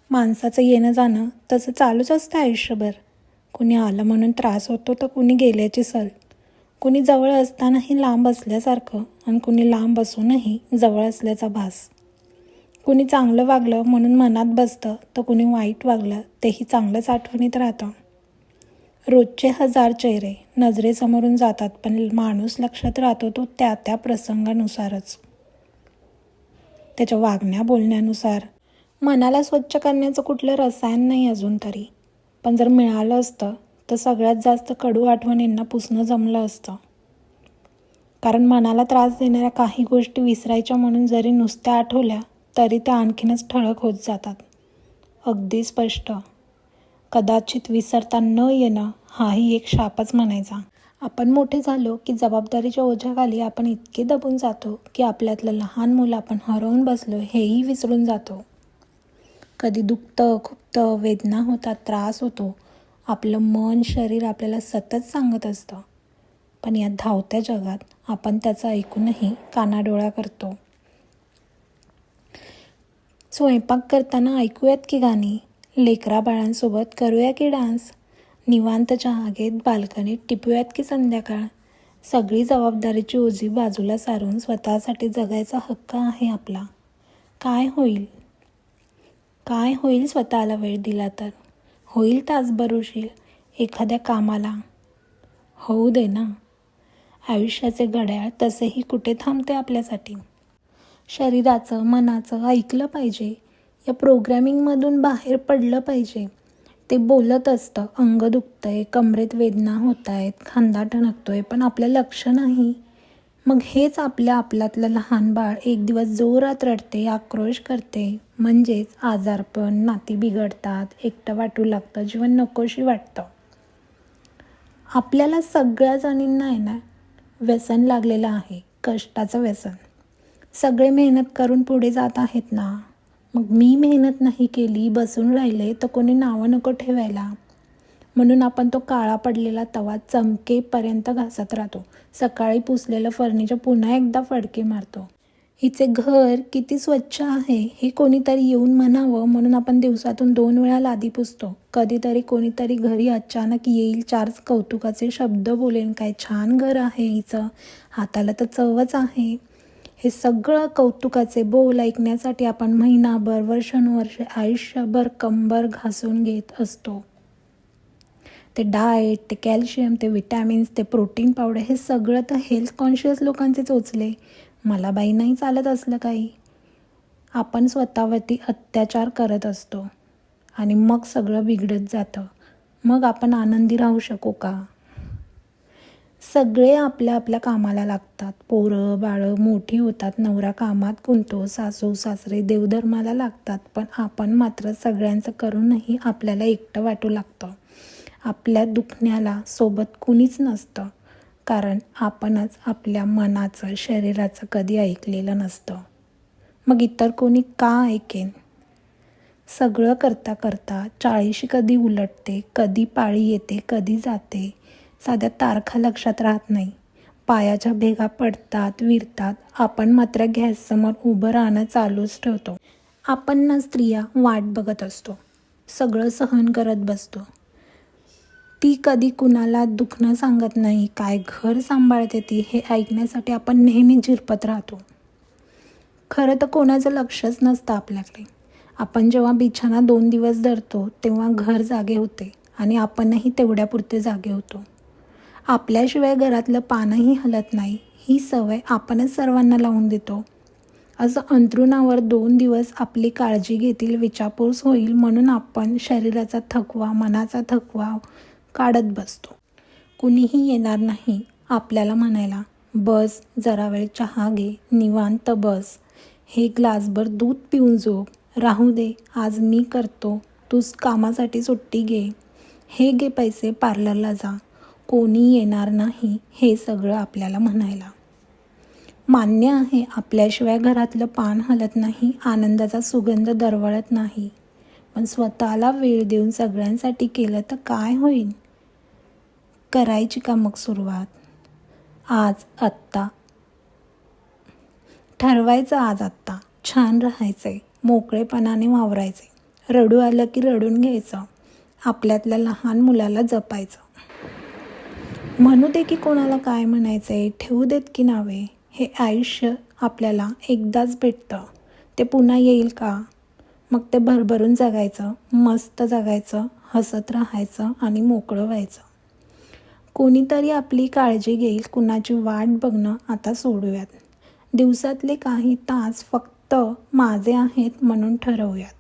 माणसाचं येणं जाणं तसं चालूच असतं आयुष्यभर. कुणी आलं म्हणून त्रास होतो तर कुणी गेल्याची सल. कुणी जवळ असतानाही लांब असल्यासारखं आणि कुणी लांब असूनही जवळ असल्याचा भास. कुणी चांगलं वागलं म्हणून मनात बसतं तर कुणी वाईट वागलं तेही चांगलंच आठवणीत राहतं. रोजचे 1000 चेहरे नजरेसमोरून जातात, पण माणूस लक्षात राहतो तो त्या त्या प्रसंगानुसारच, त्याच्या वागण्या बोलण्यानुसार. मनाला स्वच्छ करण्याचं कुठलं रसायन नाही अजून तरी, पण जर मिळालं असतं तर सगळ्यात जास्त कडू आठवणींना पुसणं जमलं असतं. कारण मनाला त्रास देणाऱ्या काही गोष्टी विसरायच्या म्हणून जरी नुसत्या आठवल्या तरी त्या आणखीनच ठळक होत जातात. अगदी स्पष्ट. कदाचित विसरता न येणं हाही एक शापच म्हणायचा. आपण मोठे झालो की जबाबदारीच्या ओझ्याखाली आपण इतके दबून जातो की आपल्यातलं लहान मुलं आपण हरवून बसलो हेही विसरून जातो. कधी दुखतं, खुपतं, वेदना होतात, त्रास होतो. आपलं मन, शरीर आपल्याला सतत सांगत असतं, पण या धावत्या जगात आपण त्याचं ऐकूनही कानाडोळा करतो. स्वयंपाक करताना ऐकूयात की गाणी, लेकरा बाळांसोबत करूया की डान्स, निवांत चहा घेत बाल्कनीत टिपूयात की संध्याकाळ. सगळी जबाबदारीची ओझी बाजूला सारून स्वतःसाठी जगायचा हक्क आहे आपला. काय होईल? काय होईल स्वतःला वेळ दिला तर? होईल तासभर उशीर एखाद्या कामाला? होऊ दे ना. आयुष्याचे घड्याळ तसेही कुठे थांबते आपल्यासाठी. शरीराचं, मनाचं ऐकलं पाहिजे. या प्रोग्रॅमिंगमधून बाहेर पडलं पाहिजे. ते बोलत असतं, अंग दुखतंय, कमरेत वेदना होत आहेत, खांदा ठणकतोय, पण आपलं लक्ष नाही. मग हेच आपल्यातलं लहान बाळ एक दिवस जोरात रडते, आक्रोश करते, म्हणजेच आजारपण, नाती बिघडतात, एकटं वाटू लागतं, जीवन नकोशी वाटतं. आपल्याला सगळ्या जणींना आहे ना व्यसन लागलेलं आहे, कष्टाचं व्यसन. सगळे मेहनत करून पुढे जात आहेत ना, मग मी मेहनत नाही केली, बसून राहिले तर कोणी नावं नको ठेवायला. म्हणून आपण तो काळा पडलेला तवा चमकेपर्यंत घासत राहतो. सकाळी पुसलेलं फर्निचर पुन्हा एकदा फडके मारतो. हिचे घर किती स्वच्छ आहे हे कोणीतरी येऊन म्हणावं म्हणून आपण दिवसातून 2 वेळा लादी पुसतो. कधीतरी कोणीतरी घरी अचानक येईल, 4 कौतुकाचे शब्द बोलेन, काय छान घर आहे हिचं, हाताला तर चवच आहे. हे सगळं कौतुकाचे बोल ऐकण्यासाठी आपण महिनाभर, वर्षानुवर्षे, आयुष्यभर कंबर घासून घेत असतो. ते डाएट, ते कॅल्शियम, ते विटॅमिन्स, ते प्रोटीन पावडर, हे सगळं तर हेल्थ कॉन्शियस लोकांचे चोचले. मला बाई नाही चालत असलं काही. आपण स्वतःवरती अत्याचार करत असतो आणि मग सगळं बिघडत जातं. मग आपण आनंदी राहू शकू का? सगळे आपल्या आपल्या कामाला लागतात. पोरं बाळं मोठी होतात, नवरा कामात गुंततो, सासू सासरे देवधर्माला लागतात, पण आपण मात्र सगळ्यांचं करूनही आपल्याला एकटं वाटू लागतं. आपल्या दुखण्याला सोबत कुणीच नसतं, कारण आपणच आपल्या मनाचं, शरीराचं कधी ऐकलेलं नसतं. मग इतर कोणी का ऐकेन? सगळं करता करता 40 कधी उलटते, कधी पाळी येते, कधी जाते, साध्या तारखा लक्षात राहत नाही. पायाच्या भेगा पडतात, विरतात, आपण मात्र गॅससमोर उभं राहणं चालूच ठेवतो. आपण ना स्त्रिया वाट बघत असतो, सगळं सहन करत बसतो. ती कधी कुणाला दुखणं सांगत नाही, काय घर सांभाळते ती हे ऐकण्यासाठी आपण नेहमी झिरपत राहतो. खरं तर कोणाचं लक्षच नसतं आपल्याकडे. आपण जेव्हा बिछाना 2 दिवस धरतो तेव्हा घर जागे होते आणि आपणही तेवढ्यापुरते जागे होतो. आपल्याशिवाय घरातलं पानही हलत नाही ही सवय आपणच सर्वांना लावून देतो. असं अंथरुणावर 2 दिवस आपली काळजी घेतील, विचारपूस होईल म्हणून आपण शरीराचा थकवा, मनाचा थकवा काढत बसतो. कुणीही येणार नाही आपल्याला म्हणायला, बस जरा वेळ चहा घे, निवांत बस, हे ग्लासभर दूध पिऊन झोप, राहू दे आज मी करतो, तूच कामासाठी सुट्टी घे, हे घे पैसे पार्लरला जा. कोणी येणार नाही हे सगळं आपल्याला म्हणायला. मान्य आहे, आपल्याशिवाय घरातलं पान हलत नाही, आनंदाचा सुगंध दरवळत नाही, पण स्वतःला वेळ देऊन सगळ्यांसाठी केलं तर काय होईल? करायची का मग सुरुवात? आज आत्ता ठरवायचं, आज आत्ता छान राहायचंय, मोकळेपणाने वावरायचे, रडू आलं की रडून घ्यायचं. आपल्यातल्या लहान मुलाला जपायचं. म्हणू दे की कोणाला काय म्हणायचं आहे, ठेवू देत की नावे. हे आयुष्य आपल्याला एकदाच भेटतं. ते पुन्हा येईल का? मग ते भरभरून जगायचं, मस्त जगायचं, हसत राहायचं आणि मोकळं व्हायचं. कोणीतरी आपली काळजी घेईल, कुणाची वाट बघणं आता सोडूयात. दिवसातले काही तास फक्त माझे आहेत म्हणून ठरवूयात.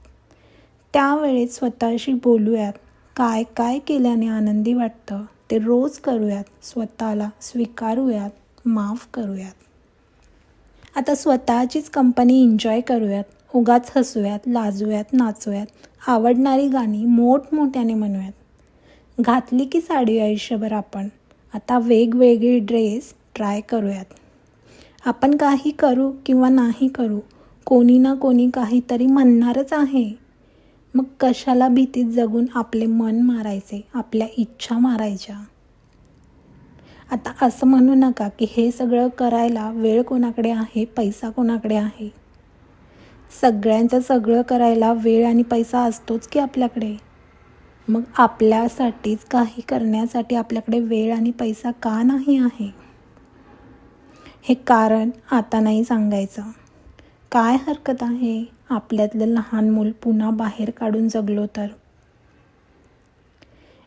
त्यावेळेस स्वतःशी बोलूयात. काय काय केल्याने आनंदी वाटतं ते रोज करूयात. स्वतःला स्वीकारूयात, माफ करूयात. आता स्वतःचीच कंपनी एन्जॉय करूयात. उगाच हसूयात, लाजूयात, नाचूयात. आवडणारी गाणी मोठमोठ्याने म्हणूयात. घातली की साडी आयुष्यभर आपण. आता वेगवेगळे ड्रेस ट्राय करूयात. आपण काही करू किंवा नाही करू, कोणी ना कोणी काहीतरी म्हणणारच आहे. मग कशाला भीतीत जगून आपले मन मारायचे, आपल्या इच्छा मारायच्या. आता असं म्हणू नका की हे सगळं करायला वेळ कोणाकडे आहे, पैसा कोणाकडे आहे. सगळ्यांचं सगळं करायला वेळ आणि पैसा असतोच की आपल्याकडे. मग आपल्यासाठीच काही करण्यासाठी आपल्याकडे वेळ आणि पैसा का नाही आहे? हे कारण आता नाही सांगायचं. काय हरकत आहे आपल्यातलं लहान मूल पुन्हा बाहेर काढून जगलो तर?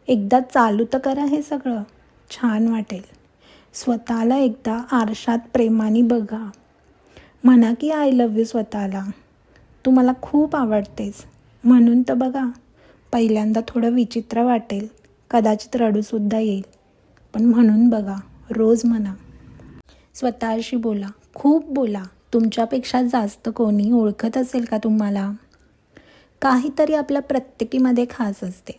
एकदा चालू तर करा हे सगळं, छान वाटेल. स्वतःला एकदा आरशात प्रेमाने बघा. म्हणा की आय लव्ह यू स्वतःला. तू मला खूप आवडतेस म्हणून तर बघा. पहिल्यांदा थोडं विचित्र वाटेल, कदाचित रडूसुद्धा येईल, पण म्हणून बघा. रोज म्हणा. स्वतःशी बोला, खूप बोला. तुमच्यापेक्षा जास्त कोणी ओळखत असेल का तुम्हाला? काहीतरी आपल्या प्रत्येकीमध्ये खास असते.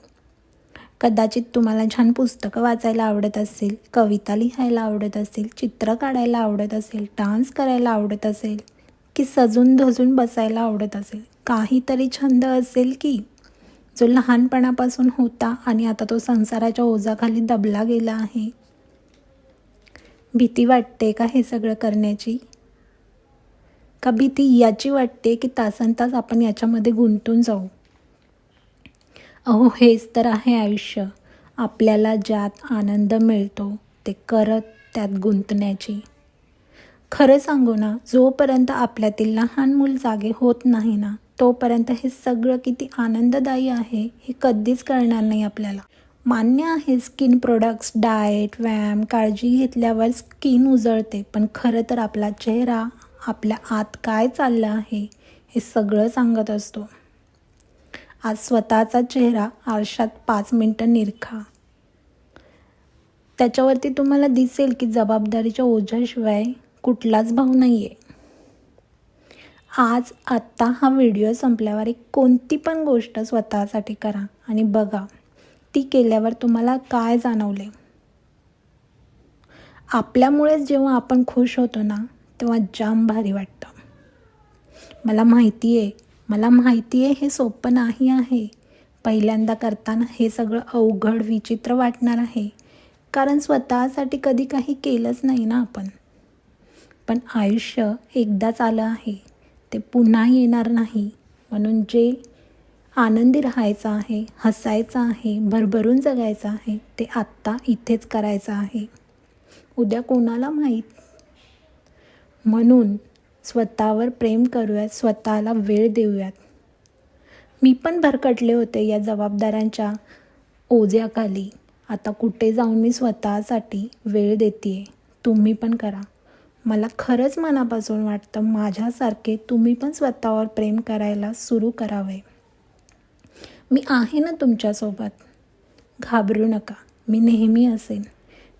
कदाचित तुम्हाला छान पुस्तकं वाचायला आवडत असेल, कविता लिहायला आवडत असेल, चित्र काढायला आवडत असेल, डान्स करायला आवडत असेल, की सजून धजून बसायला आवडत असेल. काहीतरी छंद असेल की जो लहानपणापासून होता आणि आता तो संसाराच्या ओझाखाली दबला गेला आहे. भीती वाटते का हे सगळं करण्याची? का भीती याची वाटते की तासनतास आपण याच्यामध्ये गुंतून जाऊ? अहो, हेच तर आहे आयुष्य. आपल्याला ज्यात आनंद मिळतो ते करत त्यात गुंतण्याची. खरं सांगू ना, जोपर्यंत आपल्यातील लहान मूल जागे होत नाही ना, तोपर्यंत हे सगळं किती आनंददायी आहे हे कधीच कळणार नाही आपल्याला. मान्य आहे, स्किन प्रोडक्ट्स, डाएट, व्यायाम, काळजी घेतल्यावर स्किन उजळते, पण खरं तर आपला चेहरा आपल्या आत काय चाललं आहे हे सगळं सांगत असतो. आज स्वतःचा चेहरा आरशात 5 मिनिटं निरखा. त्याच्यावरती तुम्हाला दिसेल की जबाबदारीच्या ओझ्याशिवाय कुठलाच भाव नाही आहे. आज आत्ता हा व्हिडिओ संपल्यावर एक कोणती पण गोष्ट स्वतःसाठी करा आणि बघा ती केल्यावर तुम्हाला काय जाणवले. आपल्यामुळेच जेव्हा आपण खुश होतो ना, तेव्हा जाम भारी वाटतं. मला माहिती आहे हे सोपं नाही आहे. पहिल्यांदा करताना हे सगळं अवघड, विचित्र वाटणार आहे, कारण स्वतःसाठी कधी काही केलंच नाही ना आपण. पण आयुष्य एकदाच आलं आहे, ते पुन्हा येणार नाही. म्हणून जे आनंदी राहायचं आहे, हसायचं आहे, भरभरून जगायचं आहे, ते आत्ता इथेच करायचं आहे. उद्या कोणाला माहीत. म्हणून स्वतःवर प्रेम करूयात, स्वतःला वेळ देऊयात. मी पण भरकटले होते या जबाबदाऱ्यांच्या ओझ्याखाली. आता कुठे जाऊन मी स्वतःसाठी वेळ देते. तुम्ही पण करा. मला खरंच मनापासून वाटतं माझ्यासारखे तुम्ही पण स्वतःवर प्रेम करायला सुरू करावे. मी आहे ना तुमच्यासोबत. घाबरू नका, मी नेहमी असेन.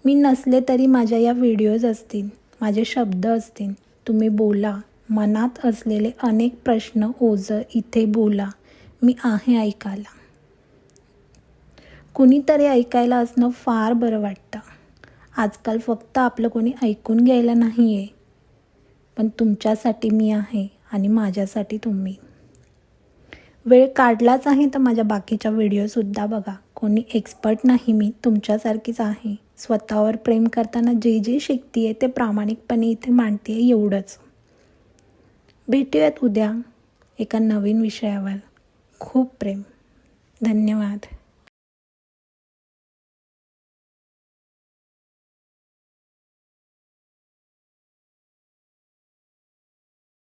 मी नसले तरी माझ्या या व्हिडिओज असतील, माझे शब्द असतील. तुम्ही बोला. मनात असलेले अनेक प्रश्न ओझं इथे बोला. मी आहे ऐकायला. कुणीतरी ऐकायला असणं फार बरं वाटतं. आजकाल फक्त आपलं कोणी ऐकून घ्यायला नाही आहे, पण तुमच्यासाठी मी आहे आणि माझ्यासाठी तुम्ही. वेळ काढलाच आहे तर माझ्या बाकीच्या व्हिडिओसुद्धा बघा. कोणी एक्सपर्ट नाही, मी तुमच्यासारखीच आहे. स्वतःवर प्रेम करताना जे जे शिकते ते प्रामाणिकपणे इथे मांडते, एवढंच. भेटूयात उद्या एका नवीन विषयावर. खूप प्रेम. धन्यवाद.